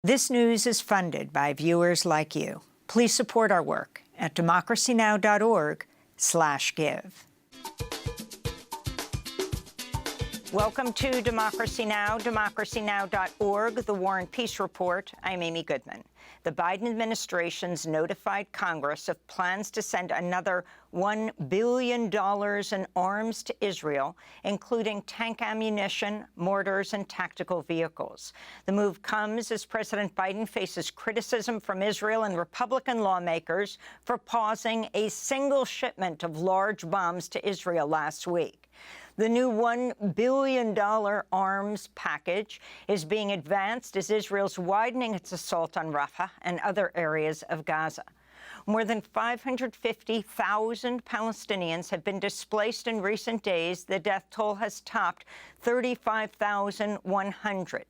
This news is funded by viewers like you. Please support our work at democracynow.org/give. Welcome to Democracy Now!, democracynow.org, the War and Peace Report. I'm Amy Goodman. The Biden administration's notified Congress of plans to send another $1 billion in arms to Israel, including tank ammunition, mortars, and tactical vehicles. The move comes as President Biden faces criticism from Israel and Republican lawmakers for pausing a single shipment of large bombs to Israel last week. The new $1 billion arms package is being advanced as Israel's widening its assault on Rafah and other areas of Gaza. More than 550,000 Palestinians have been displaced in recent days. The death toll has topped 35,100.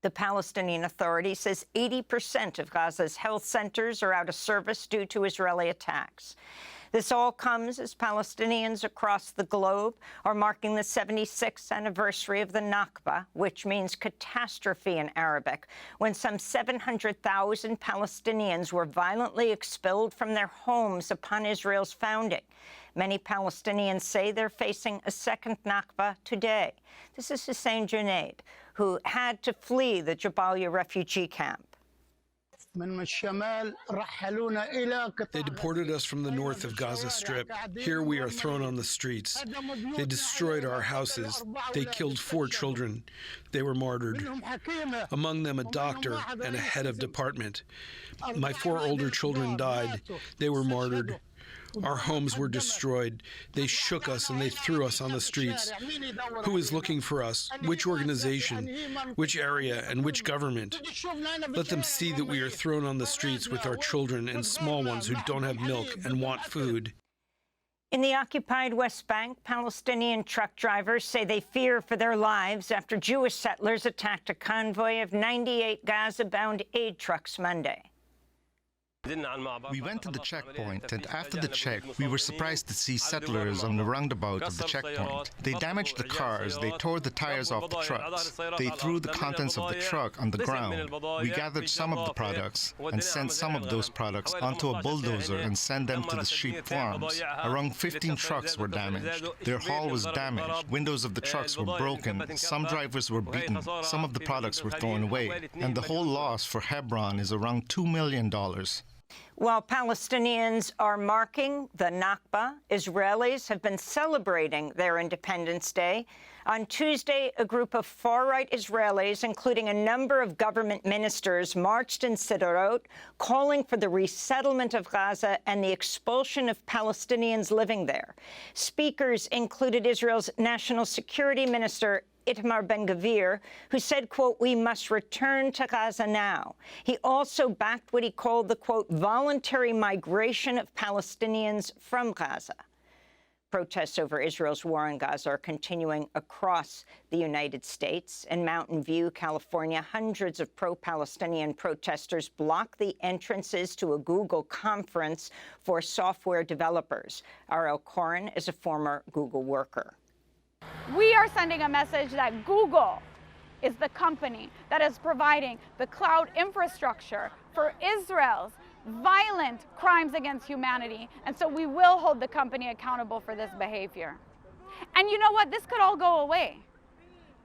The Palestinian Authority says 80% of Gaza's health centers are out of service due to Israeli attacks. This all comes as Palestinians across the globe are marking the 76th anniversary of the Nakba, which means catastrophe in Arabic, when some 700,000 Palestinians were violently expelled from their homes upon Israel's founding. Many Palestinians say they're facing a second Nakba today. This is Hussein Junaid, who had to flee the Jabalia refugee camp. They deported us from the north of Gaza Strip. Here we are thrown on the streets. They destroyed our houses. They killed 4 children. They were martyred. Among them, a doctor and a head of department. My 4 older children died. They were martyred. Our homes were destroyed. They shook us and they threw us on the streets. Who is looking for us? Which organization? Which area? And which government? Let them see that we are thrown on the streets with our children and small ones who don't have milk and want food. In the occupied West Bank, Palestinian truck drivers say they fear for their lives after Jewish settlers attacked a convoy of 98 Gaza-bound aid trucks Monday. We went to the checkpoint, and after the check, we were surprised to see settlers on the roundabout of the checkpoint. They damaged the cars, they tore the tires off the trucks, they threw the contents of the truck on the ground. We gathered some of the products and sent some of those products onto a bulldozer and sent them to the sheep farms. Around 15 trucks were damaged. Their hull was damaged, windows of the trucks were broken, some drivers were beaten, some of the products were thrown away, and the whole loss for Hebron is around $2 million. While Palestinians are marking the Nakba, Israelis have been celebrating their Independence Day. On Tuesday, a group of far-right Israelis, including a number of government ministers, marched in Sderot, calling for the resettlement of Gaza and the expulsion of Palestinians living there. Speakers included Israel's National Security Minister, Itamar Ben-Gvir, who said, quote, "We must return to Gaza now." He also backed what he called the, quote, "voluntary migration of Palestinians from Gaza." Protests over Israel's war on Gaza are continuing across the United States. In Mountain View, California, hundreds of pro-Palestinian protesters blocked the entrances to a Google conference for software developers. R.L. Corin is a former Google worker. We are sending a message that Google is the company that is providing the cloud infrastructure for Israel's violent crimes against humanity. And so we will hold the company accountable for this behavior. And you know what? This could all go away.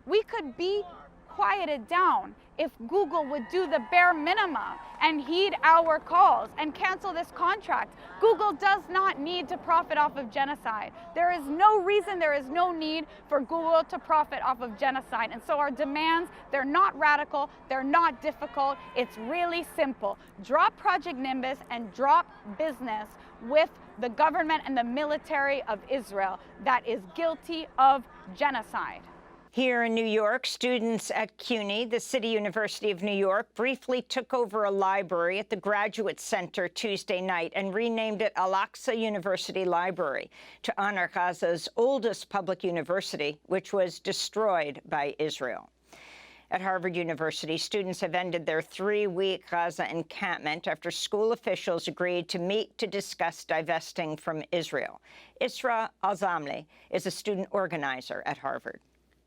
We could be quieted down if Google would do the bare minimum and heed our calls and cancel this contract. Google does not need to profit off of genocide. There is no reason, there is no need for Google to profit off of genocide. And so our demands, they're not radical, they're not difficult. It's really simple. Drop Project Nimbus and drop business with the government and the military of Israel that is guilty of genocide. Here in New York, students at CUNY, the City University of New York, briefly took over a library at the Graduate Center Tuesday night and renamed it Al-Aqsa University Library to honor Gaza's oldest public university, which was destroyed by Israel. At Harvard University, students have ended their 3-week Gaza encampment after school officials agreed to meet to discuss divesting from Israel. Isra Al-Zamli is a student organizer at Harvard.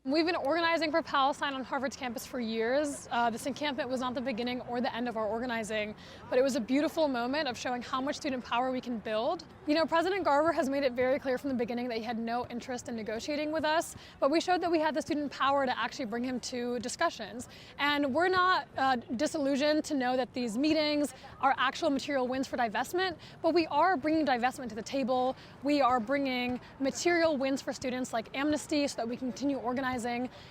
We've been organizing for Palestine on Harvard's campus for years. This encampment was not the beginning or the end of our organizing, but it was a beautiful moment of showing how much student power we can build. You know, President Garber has made it very clear from the beginning that he had no interest in negotiating with us, but we showed that we had the student power to actually bring him to discussions. And we're not disillusioned to know that these meetings are actual material wins for divestment, but we are bringing divestment to the table. We are bringing material wins for students like amnesty so that we can continue organizing.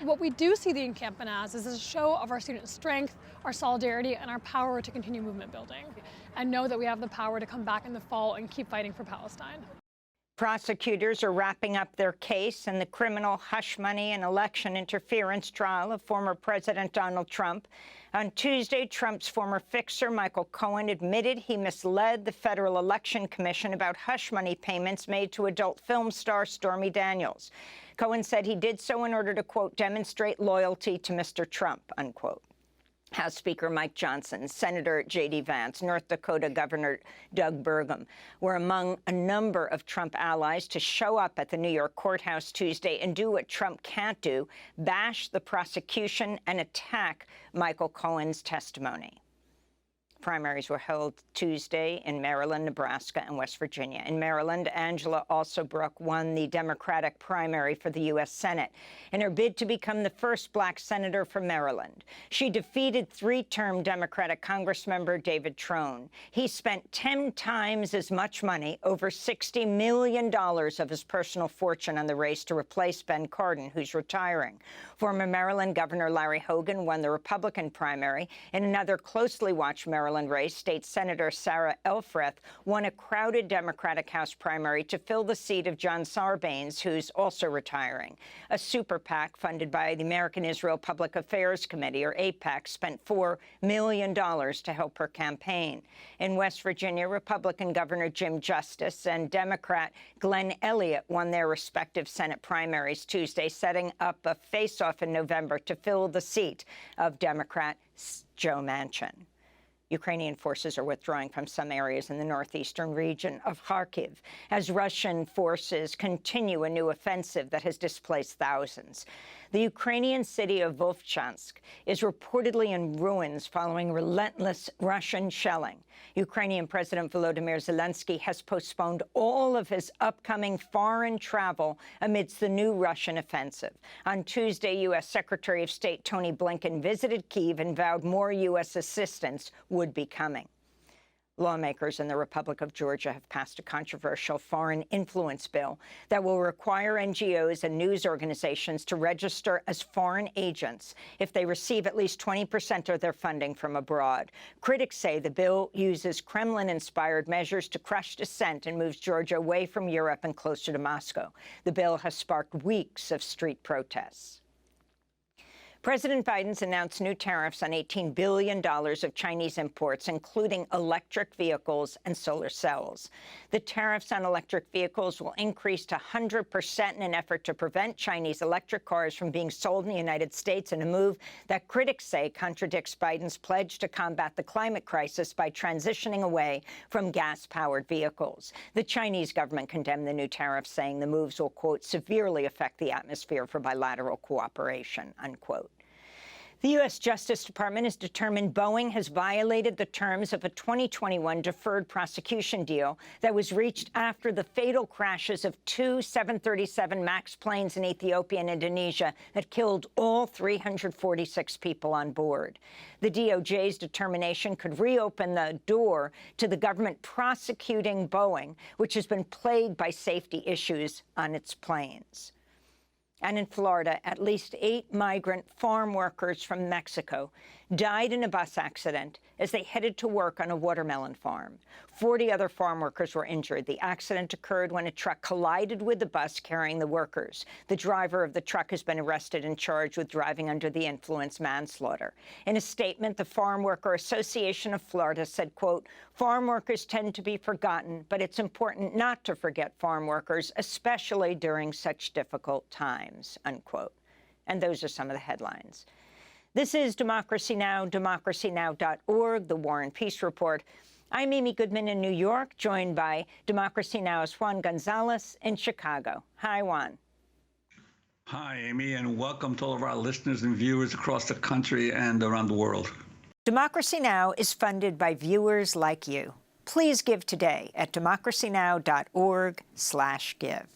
What we do see the encampment as is a show of our student strength, our solidarity, and our power to continue movement building, and know that we have the power to come back in the fall and keep fighting for Palestine. Prosecutors are wrapping up their case in the criminal hush money and election interference trial of former President Donald Trump. On Tuesday, Trump's former fixer, Michael Cohen, admitted he misled the Federal Election Commission about hush money payments made to adult film star Stormy Daniels. Cohen said he did so in order to, quote, demonstrate loyalty to Mr. Trump, unquote. House Speaker Mike Johnson, Senator J.D. Vance, North Dakota Governor Doug Burgum were among a number of Trump allies to show up at the New York courthouse Tuesday and do what Trump can't do, bash the prosecution and attack Michael Cohen's testimony. Primaries were held Tuesday in Maryland, Nebraska, and West Virginia. In Maryland, Angela Alsobrook won the Democratic primary for the U.S. Senate in her bid to become the first black senator from Maryland. She defeated three-term Democratic Congressmember David Trone. He spent 10 times as much money, over $60 million of his personal fortune, on the race to replace Ben Cardin, who's retiring. Former Maryland Governor Larry Hogan won the Republican primary. In another closely watched Maryland race, State Senator Sarah Elfreth won a crowded Democratic House primary to fill the seat of John Sarbanes, who's also retiring. A super PAC funded by the American Israel Public Affairs Committee, or AIPAC, spent $4 million to help her campaign. In West Virginia, Republican Governor Jim Justice and Democrat Glenn Elliott won their respective Senate primaries Tuesday, setting up a face-off in November to fill the seat of Democrat Joe Manchin. Ukrainian forces are withdrawing from some areas in the northeastern region of Kharkiv as Russian forces continue a new offensive that has displaced thousands. The Ukrainian city of Vovchansk is reportedly in ruins following relentless Russian shelling. Ukrainian President Volodymyr Zelensky has postponed all of his upcoming foreign travel amidst the new Russian offensive. On Tuesday, U.S. Secretary of State Tony Blinken visited Kyiv and vowed more U.S. assistance would be coming. Lawmakers in the Republic of Georgia have passed a controversial foreign influence bill that will require NGOs and news organizations to register as foreign agents if they receive at least 20% of their funding from abroad. Critics say the bill uses Kremlin-inspired measures to crush dissent and moves Georgia away from Europe and closer to Moscow. The bill has sparked weeks of street protests. President Biden's announced new tariffs on $18 billion of Chinese imports, including electric vehicles and solar cells. The tariffs on electric vehicles will increase to 100% in an effort to prevent Chinese electric cars from being sold in the United States, in a move that critics say contradicts Biden's pledge to combat the climate crisis by transitioning away from gas-powered vehicles. The Chinese government condemned the new tariffs, saying the moves will, quote, severely affect the atmosphere for bilateral cooperation, unquote. The U.S. Justice Department is determined Boeing has violated the terms of a 2021 deferred prosecution deal that was reached after the fatal crashes of two 737 MAX planes in Ethiopia and Indonesia that killed all 346 people on board. The DOJ's determination could reopen the door to the government prosecuting Boeing, which has been plagued by safety issues on its planes. And in Florida, at least 8 migrant farm workers from Mexico died in a bus accident as they headed to work on a watermelon farm. 40 other farm workers were injured. The accident occurred when a truck collided with the bus carrying the workers. The driver of the truck has been arrested and charged with driving under the influence manslaughter. In a statement, the Farm Worker Association of Florida said, quote, farm workers tend to be forgotten, but it's important not to forget farm workers, especially during such difficult times, unquote. And those are some of the headlines. This is Democracy Now!, democracynow.org, The War and Peace Report. I'm Amy Goodman in New York, joined by Democracy Now!'s Juan Gonzalez in Chicago. Hi, Juan. Hi, Amy, and welcome to all of our listeners and viewers across the country and around the world. Democracy Now! Is funded by viewers like you. Please give today at democracynow.org/give.